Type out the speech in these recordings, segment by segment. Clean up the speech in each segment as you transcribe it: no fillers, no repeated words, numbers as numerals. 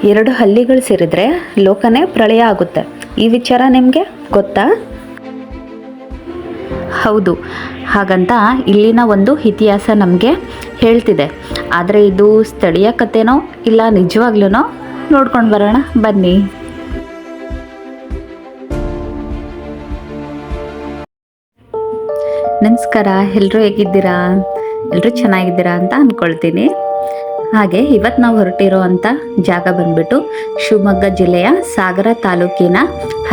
ಎರಡು ಹಲ್ಲಿಗಳು ಸೇರಿದ್ರೆ ಲೋಕನೇ ಪ್ರಳಯ ಆಗುತ್ತೆ. ಈ ವಿಚಾರ ನಿಮಗೆ ಗೊತ್ತಾ? ಹೌದು, ಹಾಗಂತ ಇಲ್ಲಿನ ಒಂದು ಇತಿಹಾಸ ನಮಗೆ ಹೇಳ್ತಿದೆ. ಆದರೆ ಇದು ಸ್ಥಳೀಯ ಕಥೆನೋ ಇಲ್ಲ ನಿಜವಾಗ್ಲೂ ನೋಡ್ಕೊಂಡು ಬರೋಣ ಬನ್ನಿ. ನಮಸ್ಕಾರ, ಎಲ್ಲರೂ ಹೇಗಿದ್ದೀರಾ? ಎಲ್ಲರೂ ಚೆನ್ನಾಗಿದ್ದೀರಾ ಅಂತ ಅಂದ್ಕೊಳ್ತೀನಿ. ಹಾಗೆ ಇವತ್ತು ನಾವು ಹೊರಟಿರೋ ಅಂಥ ಜಾಗ ಬಂದ್ಬಿಟ್ಟು ಶಿವಮೊಗ್ಗ ಜಿಲ್ಲೆಯ ಸಾಗರ ತಾಲೂಕಿನ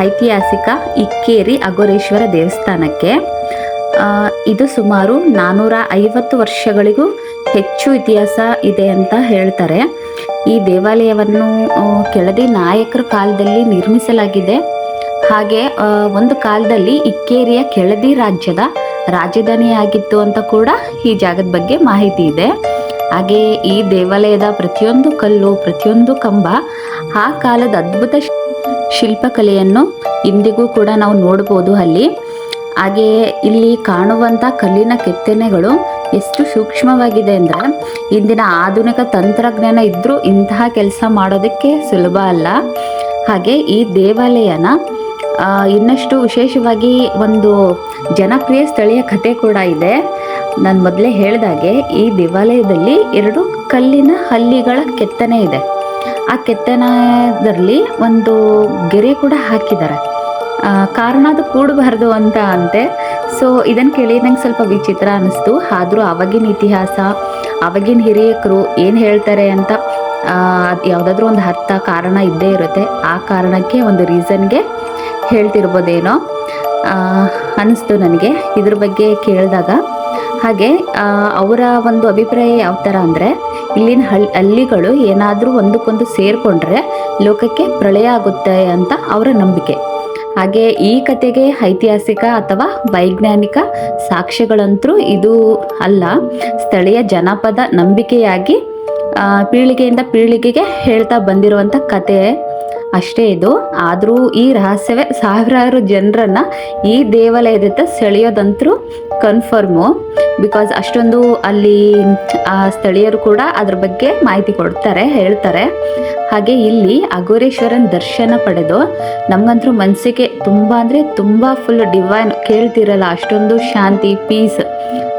ಐತಿಹಾಸಿಕ ಇಕ್ಕೇರಿ ಅಘೋರೇಶ್ವರ ದೇವಸ್ಥಾನಕ್ಕೆ. ಇದು ಸುಮಾರು 450 ವರ್ಷಗಳಿಗೂ ಹೆಚ್ಚು ಇತಿಹಾಸ ಇದೆ ಅಂತ ಹೇಳ್ತಾರೆ. ಈ ದೇವಾಲಯವನ್ನು ಕೆಳದಿ ನಾಯಕರ ಕಾಲದಲ್ಲಿ ನಿರ್ಮಿಸಲಾಗಿದೆ. ಹಾಗೆ ಒಂದು ಕಾಲದಲ್ಲಿ ಇಕ್ಕೇರಿಯ ಕೆಳದಿ ರಾಜ್ಯದ ರಾಜಧಾನಿಯಾಗಿತ್ತು ಅಂತ ಕೂಡ ಈ ಜಾಗದ ಬಗ್ಗೆ ಮಾಹಿತಿ ಇದೆ. ಹಾಗೆ ಈ ದೇವಾಲಯದ ಪ್ರತಿಯೊಂದು ಕಲ್ಲು, ಪ್ರತಿಯೊಂದು ಕಂಬ ಆ ಕಾಲದ ಅದ್ಭುತ ಶಿಲ್ಪಕಲೆಯನ್ನು ಇಂದಿಗೂ ಕೂಡ ನಾವು ನೋಡ್ಬೋದು ಅಲ್ಲಿ. ಹಾಗೆಯೇ ಇಲ್ಲಿ ಕಾಣುವಂಥ ಕಲ್ಲಿನ ಕೆತ್ತನೆಗಳು ಎಷ್ಟು ಸೂಕ್ಷ್ಮವಾಗಿದೆ ಅಂದರೆ ಇಂದಿನ ಆಧುನಿಕ ತಂತ್ರಜ್ಞಾನ ಇದ್ದರೂ ಇಂತಹ ಕೆಲಸ ಮಾಡೋದಕ್ಕೆ ಸುಲಭ ಅಲ್ಲ. ಹಾಗೆ ಈ ದೇವಾಲಯನ ಇನ್ನಷ್ಟು ವಿಶೇಷವಾಗಿ ಒಂದು ಜನಪ್ರಿಯ ಸ್ಥಳೀಯ ಕಥೆ ಕೂಡ ಇದೆ. ನಾನು ಮೊದಲೇ ಹೇಳಿದಾಗೆ ಈ ದೇವಾಲಯದಲ್ಲಿ 2 ಕಲ್ಲಿನ ಹಲ್ಲಿಗಳ ಕೆತ್ತನೆ ಇದೆ. ಆ ಕೆತ್ತನದಲ್ಲಿ ಒಂದು ಗೆರೆ ಕೂಡ ಹಾಕಿದ್ದಾರೆ. ಕಾರಣ ಅದು ಕೂಡಬಾರ್ದು ಅಂತ ಅಂತೆ. ಸೊ ಇದನ್ನು ಕೇಳಿ ನಂಗೆ ಸ್ವಲ್ಪ ವಿಚಿತ್ರ ಅನ್ನಿಸ್ತು. ಆದರೂ ಆವಾಗಿನ ಇತಿಹಾಸ, ಆವಾಗಿನ ಹಿರಿಯಕರು ಏನು ಹೇಳ್ತಾರೆ ಅಂತ ಯಾವುದಾದ್ರೂ ಒಂದು ಅರ್ಥ ಕಾರಣ ಇದ್ದೇ ಇರುತ್ತೆ. ಆ ಕಾರಣಕ್ಕೆ ಒಂದು ರೀಸನ್ಗೆ ಹೇಳ್ತಿರ್ಬೋದೇನೋ ಅನ್ನಿಸ್ತು ನನಗೆ ಇದ್ರ ಬಗ್ಗೆ ಕೇಳಿದಾಗ. ಹಾಗೆ ಅವರ ಒಂದು ಅಭಿಪ್ರಾಯ ಯಾವ ಥರ ಅಂದರೆ ಇಲ್ಲಿನ ಹಳ್ಳಿಗಳು ಏನಾದರೂ ಒಂದಕ್ಕೊಂದು ಸೇರಿಕೊಂಡ್ರೆ ಲೋಕಕ್ಕೆ ಪ್ರಳಯ ಆಗುತ್ತೆ ಅಂತ ಅವರ ನಂಬಿಕೆ. ಹಾಗೆ ಈ ಕತೆಗೆ ಐತಿಹಾಸಿಕ ಅಥವಾ ವೈಜ್ಞಾನಿಕ ಸಾಕ್ಷ್ಯಗಳಂತೂ ಇದು ಅಲ್ಲ, ಸ್ಥಳೀಯ ಜನಪದ ನಂಬಿಕೆಯಾಗಿ ಪೀಳಿಗೆಯಿಂದ ಪೀಳಿಗೆಗೆ ಹೇಳ್ತಾ ಬಂದಿರುವಂಥ ಕತೆ ಅಷ್ಟೇ ಇದು. ಆದರೂ ಈ ರಹಸ್ಯವೇ ಸಾವಿರಾರು ಜನರನ್ನು ಈ ದೇವಾಲಯದತ್ತ ಸೆಳೆಯೋದಂತರೂ ಕನ್ಫರ್ಮು. ಬಿಕಾಸ್ ಅಷ್ಟೊಂದು ಅಲ್ಲಿ ಸ್ಥಳೀಯರು ಕೂಡ ಅದ್ರ ಬಗ್ಗೆ ಮಾಹಿತಿ ಕೊಡ್ತಾರೆ, ಹೇಳ್ತಾರೆ. ಹಾಗೆ ಇಲ್ಲಿ ಅಘೋರೇಶ್ವರನ ದರ್ಶನ ಪಡೆದು ನಮಗಂತೂ ಮನಸ್ಸಿಗೆ ತುಂಬ ಅಂದರೆ ತುಂಬ ಫುಲ್ ಡಿವೈನ್, ಕೇಳ್ತಿರಲ್ಲ ಅಷ್ಟೊಂದು ಶಾಂತಿ, ಪೀಸ್,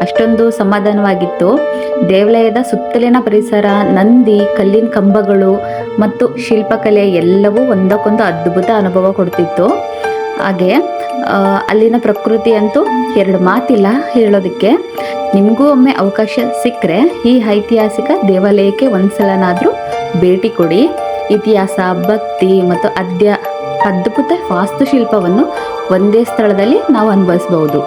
ಅಷ್ಟೊಂದು ಸಮಾಧಾನವಾಗಿತ್ತು. ದೇವಾಲಯದ ಸುತ್ತಲಿನ ಪರಿಸರ, ನಂದಿ, ಕಲ್ಲಿನ ಕಂಬಗಳು ಮತ್ತು ಶಿಲ್ಪಕಲೆ ಎಲ್ಲವೂ ಒಂದಕ್ಕೊಂದು ಅದ್ಭುತ ಅನುಭವ ಕೊಡ್ತಿತ್ತು. ಹಾಗೆ ಅಲ್ಲಿನ ಪ್ರಕೃತಿ ಅಂತೂ 2 ಮಾತಿಲ್ಲ ಹೇಳೋದಕ್ಕೆ. ನಿಮಗೂ ಒಮ್ಮೆ ಅವಕಾಶ ಸಿಕ್ಕರೆ ಈ ಐತಿಹಾಸಿಕ ದೇವಾಲಯಕ್ಕೆ ಒಂದ್ಸಲನಾದರೂ ಭೇಟಿ ಕೊಡಿ. ಇತಿಹಾಸ, ಭಕ್ತಿ ಮತ್ತು ಅದ್ಭುತ ವಾಸ್ತುಶಿಲ್ಪವನ್ನು ಒಂದೇ ಸ್ಥಳದಲ್ಲಿ ನಾವು ಅನುಭವಿಸ್ಬೋದು.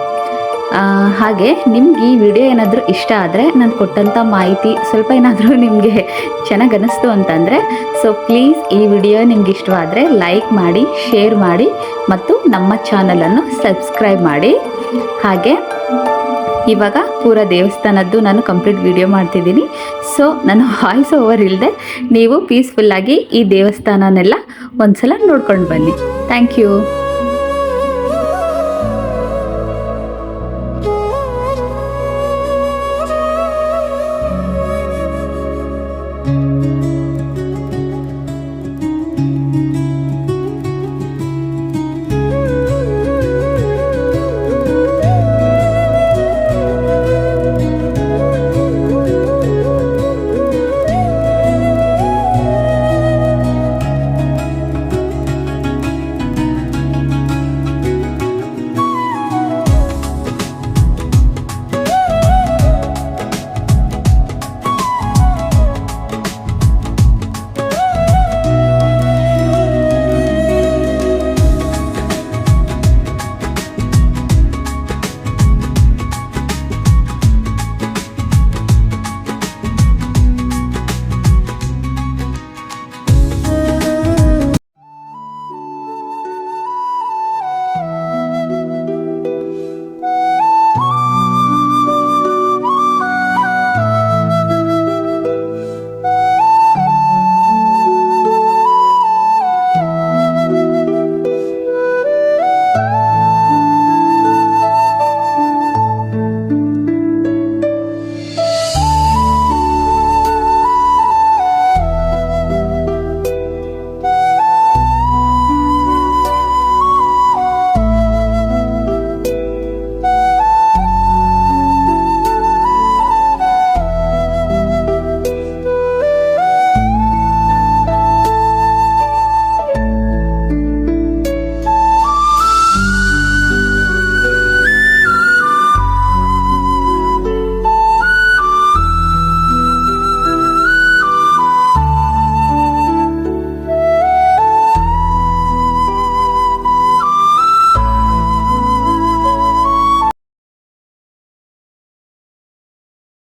ಹಾಗೆ ನಿಮ್ಗೆ ಈ ವಿಡಿಯೋ ಏನಾದರೂ ಇಷ್ಟ ಆದರೆ ನಾನು ಕೊಟ್ಟಂಥ ಮಾಹಿತಿ ಸ್ವಲ್ಪ ಏನಾದರೂ ನಿಮಗೆ ಚೆನ್ನಾಗಿ ಅನ್ನಿಸ್ತು ಅಂತಂದರೆ ಸೊ ಪ್ಲೀಸ್ ಈ ವಿಡಿಯೋ ನಿಮ್ಗೆ ಇಷ್ಟವಾದರೆ ಲೈಕ್ ಮಾಡಿ, ಶೇರ್ ಮಾಡಿ ಮತ್ತು ನಮ್ಮ ಚಾನಲನ್ನು ಸಬ್ಸ್ಕ್ರೈಬ್ ಮಾಡಿ. ಹಾಗೆ ಇವಾಗ ಪೂರ ದೇವಸ್ಥಾನದ್ದು ನಾನು ಕಂಪ್ಲೀಟ್ ವಿಡಿಯೋ ಮಾಡ್ತಿದ್ದೀನಿ. ಸೊ ನಾನು ವಾಯ್ಸ್ ಓವರ್ ಇಲ್ಲದೆ ನೀವು ಪೀಸ್ಫುಲ್ಲಾಗಿ ಈ ದೇವಸ್ಥಾನನೆಲ್ಲ ಒಂದ್ಸಲ ನೋಡ್ಕೊಂಡು ಬನ್ನಿ. Thank you.